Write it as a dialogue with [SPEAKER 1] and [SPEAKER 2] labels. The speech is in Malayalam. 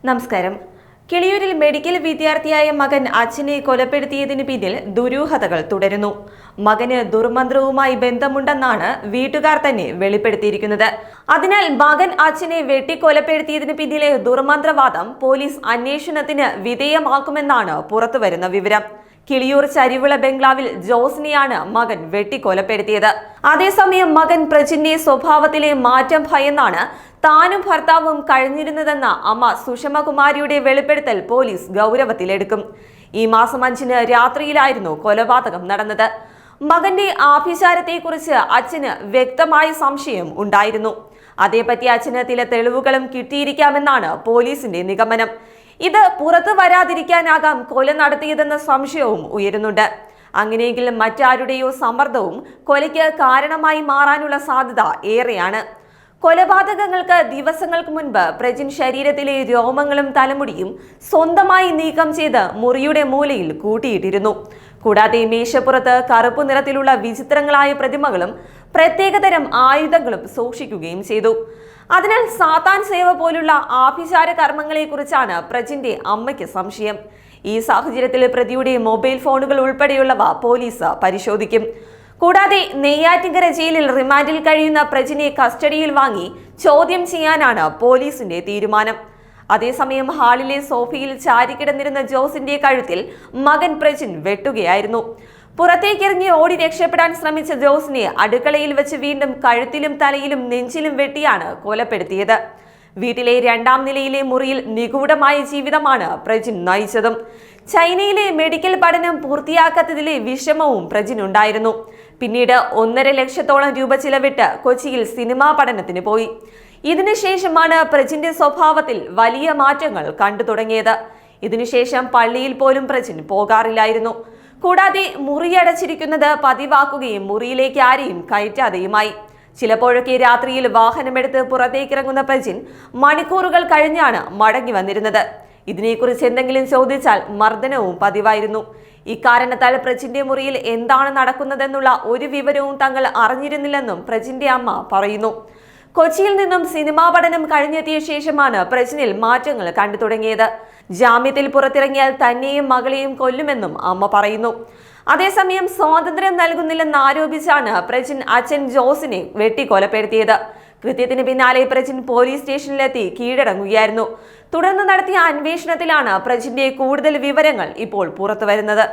[SPEAKER 1] നമസ്കാരം. കിളിയൂരിൽ മെഡിക്കൽ വിദ്യാർത്ഥിയായ മകൻ അച്ഛനെ കൊലപ്പെടുത്തിയതിന് പിന്നിൽ ദുരൂഹതകൾ തുടരുന്നു. മകന് ദുർമന്ത്രവുമായി ബന്ധമുണ്ടെന്നാണ് വീട്ടുകാർ തന്നെ വെളിപ്പെടുത്തിയിരിക്കുന്നത്. അതിനാൽ മകൻ അച്ഛനെ വെട്ടിക്കൊലപ്പെടുത്തിയതിന് പിന്നിലെ ദുർമന്ത്രവാദം പോലീസ് അന്വേഷണത്തിന് വിധേയമാക്കുമെന്നാണ് പുറത്തുവരുന്ന വിവരം. കിളിയൂർ ചരിവിള ബംഗ്ലാവിൽ ജോസിനെയാണ് മകൻ വെട്ടിക്കൊലപ്പെടുത്തിയത്. അതേസമയം മകൻ പ്രജിന്റെ സ്വഭാവത്തിലെ മാറ്റം ഭയന്നാണ് താനും ഭർത്താവും കഴിഞ്ഞിരുന്നതെന്ന അമ്മ സുഷമകുമാരിയുടെ വെളിപ്പെടുത്തൽ പോലീസ് ഗൗരവത്തിലെടുക്കും. ഈ മാസം 5-ന് രാത്രിയിലായിരുന്നു കൊലപാതകം നടന്നത്. മകന്റെ ആഭിചാരത്തെക്കുറിച്ച് അച്ഛന് വ്യക്തമായ സംശയം ഉണ്ടായിരുന്നു. അതേപറ്റി അച്ഛന് ചില തെളിവുകളും കിട്ടിയിരിക്കാമെന്നാണ് പോലീസിന്റെ നിഗമനം. ഇത് പുറത്തു വരാതിരിക്കാനാകാം കൊല നടത്തിയതെന്ന സംശയവും ഉയരുന്നുണ്ട്. അങ്ങനെയെങ്കിൽ മറ്റാരുടെയോ സമ്മർദ്ദവും കൊലയ്ക്ക് കാരണമായി മാറാനുള്ള സാധ്യത ഏറെയാണ്. കൊലപാതകങ്ങൾക്ക് ദിവസങ്ങൾക്ക് മുൻപ് പ്രജിൻ ശരീരത്തിലെ രോമങ്ങളും തലമുടിയും സ്വന്തമായി നീക്കം ചെയ്ത് മുറിയുടെ മൂലയിൽ കൂട്ടിയിട്ടിരുന്നു. കൂടാതെ മേശപ്പുറത്ത് കറുപ്പു നിറത്തിലുള്ള വിചിത്രങ്ങളായ പ്രതിമകളും പ്രത്യേകതരം ആയുധങ്ങളും സൂക്ഷിക്കുകയും ചെയ്തു. അതിനാൽ സാത്താൻ സേവ പോലുള്ള ആഭിചാര കർമ്മങ്ങളെ കുറിച്ചാണ് പ്രജിന്റെ അമ്മയ്ക്ക് സംശയം. ഈ സാഹചര്യത്തിൽ പ്രതിയുടെ മൊബൈൽ ഫോണുകൾ ഉൾപ്പെടെയുള്ളവ പോലീസ് പരിശോധിക്കും. കൂടാതെ നെയ്യാറ്റിൻകര ജയിലിൽ റിമാൻഡിൽ കഴിയുന്ന പ്രജിനെ കസ്റ്റഡിയിൽ വാങ്ങി ചോദ്യം ചെയ്യാനാണ് പോലീസിന്റെ തീരുമാനം. അതേസമയം ഹാളിലെ സോഫയിൽ ചാരിക്കിടന്നിരുന്ന ജോസിന്റെ കഴുത്തിൽ മകൻ പ്രജിൻ വെട്ടുകയായിരുന്നു. പുറത്തേക്കിറങ്ങി ഓടി രക്ഷപ്പെടാൻ ശ്രമിച്ച ജോസിനെ അടുക്കളയിൽ വെച്ച് വീണ്ടും കഴുത്തിലും തലയിലും നെഞ്ചിലും വെട്ടിയാണ് കൊലപ്പെടുത്തിയത്. വീട്ടിലെ 2-ാം നിലയിലെ മുറിയിൽ നിഗൂഢമായ ജീവിതമാണ് പ്രജിൻ നയിച്ചതും. ചൈനയിലെ മെഡിക്കൽ പഠനം പൂർത്തിയാക്കാത്തതിലെ വിഷമവും പ്രജിനുണ്ടായിരുന്നു. പിന്നീട് 1.5 ലക്ഷത്തോളം രൂപ ചിലവിട്ട് കൊച്ചിയിൽ സിനിമാ പഠനത്തിന് പോയി. ഇതിനുശേഷമാണ് പ്രജിന്റെ സ്വഭാവത്തിൽ വലിയ മാറ്റങ്ങൾ കണ്ടു തുടങ്ങിയത്. ഇതിനുശേഷം പള്ളിയിൽ പോലും പ്രജിൻ പോകാറില്ലായിരുന്നു. കൂടാതെ മുറിയടച്ചിരിക്കുന്നത് പതിവാക്കുകയും മുറിയിലേക്ക് ആരെയും കയറ്റാതെയുമായി. ചിലപ്പോഴൊക്കെ രാത്രിയിൽ വാഹനമെടുത്ത് പുറത്തേക്കിറങ്ങുന്ന പ്രജിൻ മണിക്കൂറുകൾ കഴിഞ്ഞാണ് മടങ്ങി വന്നിരുന്നത്. ഇതിനെക്കുറിച്ച് എന്തെങ്കിലും ചോദിച്ചാൽ മർദ്ദനവും പതിവായിരുന്നു. ഇക്കാരണത്താൽ പ്രജിന്റെ മുറിയിൽ എന്താണ് നടക്കുന്നതെന്നുള്ള ഒരു വിവരവും തങ്ങൾ അറിഞ്ഞിരുന്നില്ലെന്നും പ്രജിന്റെ അമ്മ പറയുന്നു. കൊച്ചിയിൽ നിന്നും സിനിമാ പഠനം കഴിഞ്ഞെത്തിയ ശേഷമാണ് പ്രജിനിൽ മാറ്റങ്ങൾ കണ്ടു തുടങ്ങിയത്. ജാമ്യത്തിൽ പുറത്തിറങ്ങിയാൽ തന്നെയും മകളെയും കൊല്ലുമെന്നും അമ്മ പറയുന്നു. അതേസമയം സ്വാതന്ത്ര്യം നൽകുന്നില്ലെന്ന് ആരോപിച്ചാണ് പ്രജിൻ അച്ഛൻ ജോസിനെ വെട്ടിക്കൊലപ്പെടുത്തിയത്. കൃത്യത്തിന് പിന്നാലെ പ്രജിൻ പോലീസ് സ്റ്റേഷനിലെത്തി കീഴടങ്ങുകയായിരുന്നു. തുടർന്ന് നടത്തിയ അന്വേഷണത്തിലാണ് പ്രജിന്റെ കൂടുതൽ വിവരങ്ങൾ ഇപ്പോൾ പുറത്തുവരുന്നത്.